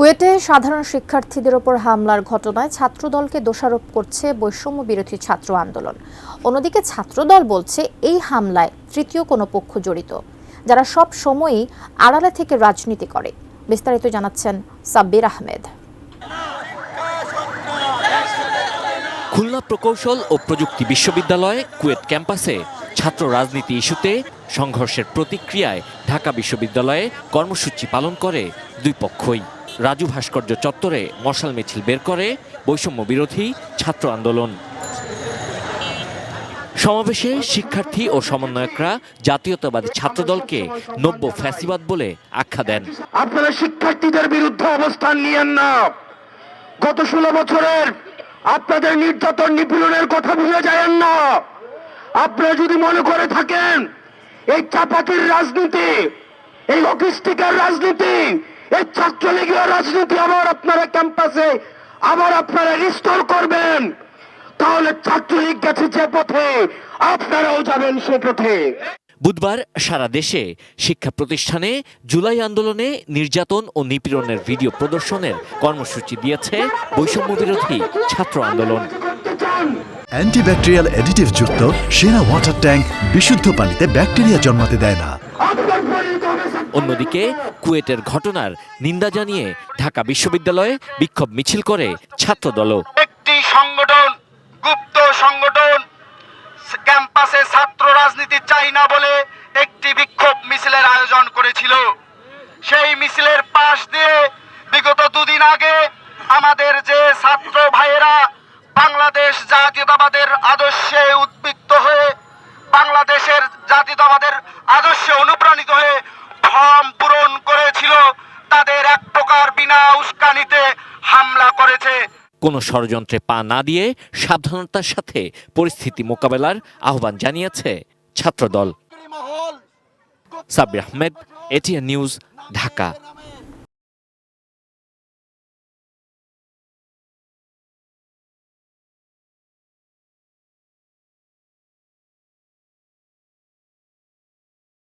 কুয়েটে সাধারণ শিক্ষার্থীদের ওপর হামলার ঘটনায় ছাত্রদলকে দোষারোপ করছে বৈষম্য বিরোধী ছাত্র আন্দোলন। অন্যদিকে ছাত্রদল বলছে এই হামলায় তৃতীয় কোনো পক্ষ জড়িত, যারা সব সময়ই আড়ালে থেকে রাজনীতি করে। বিস্তারিত জানাচ্ছেন সাব্বির আহমেদ। খুলনা প্রকৌশল ও প্রযুক্তি বিশ্ববিদ্যালয় কুয়েট ক্যাম্পাসে ছাত্র রাজনীতি ইস্যুতে সংঘর্ষের প্রতিক্রিয়ায় ঢাকা বিশ্ববিদ্যালয়ে কর্মসূচি পালন করে দুই পক্ষই। রাজু ভাস্কর্য চত্বরে মশাল মিছিল বের করে বৈষম্য বিরোধী ছাত্র আন্দোলন। সমাবেশে শিক্ষার্থী ও সমন্বয়করা জাতীয়তাবাদী ছাত্রদলকে নব্য ফ্যাসিবাদ বলে আখ্যা দেন। আপনারা শিক্ষার্থীদের বিরুদ্ধে অবস্থান নিয়েন না। গত 16 বছরের আপনাদের নির্যাতন নিপীড়নের কথা ভুলে যায়েন না। আপনারা যদি মনে করে থাকেন এই চাপাতির রাজনীতি, এই লজিস্টিকের রাজনীতি, এই ছাত্রলীগের রাজনীতি আবার আপনারা ক্যাম্পাসে আপনারা রিস্টোর করবেন, তাহলে ছাত্রলীগ গেছে যে পথে আপনারাও যাবেন সে পথে। বুধবার সারা দেশে শিক্ষা প্রতিষ্ঠানে জুলাই আন্দোলনে নির্যাতন ও নিপীড়নের ভিডিও প্রদর্শনের কর্মসূচি দিয়েছে বৈষম্য বিরোধী ছাত্র আন্দোলন। অ্যান্টিব্যাকটেরিয়াল অ্যাডিটিভ যুক্ত সেরা ওয়াটার ট্যাঙ্ক বিশুদ্ধ পানিতে ব্যাকটেরিয়া জন্মাতে দেয় না। অন্যদিকে কুয়েটের ঘটনার নিন্দা জানিয়ে ঢাকা বিশ্ববিদ্যালয়ে বিক্ষোভ মিছিল করে ছাত্রদলও। একটি সংগঠন, গুপ্ত সংগঠন, ক্যাম্পাসে ছাত্র রাজনীতি চাই না বলে একটি বিক্ষোভ মিছিলের আয়োজন করেছিল। সেই মিছিলের পাশ দিয়ে বিগত 2 দিন আগে আমাদের যে ছাত্র ভাইয়েরা বাংলাদেশ জাতীয়তাবাদের আদর্শে উদ্বুদ্ধ হয়ে, বাংলাদেশের জাতীয়তাবাদের আদর্শে অনুপ্রাণিত হয়ে ফর্ম পূরণ করেছিল, তাদের এক প্রকার বিনা উস্কানিতে হামলা করেছে। কোনো ষড়যন্ত্রে পা না দিয়ে সাবধানতার সাথে পরিস্থিতি মোকাবেলার আহ্বান জানিয়েছে ছাত্রদল। Sabbir Ahmed, ATN news, Dhaka.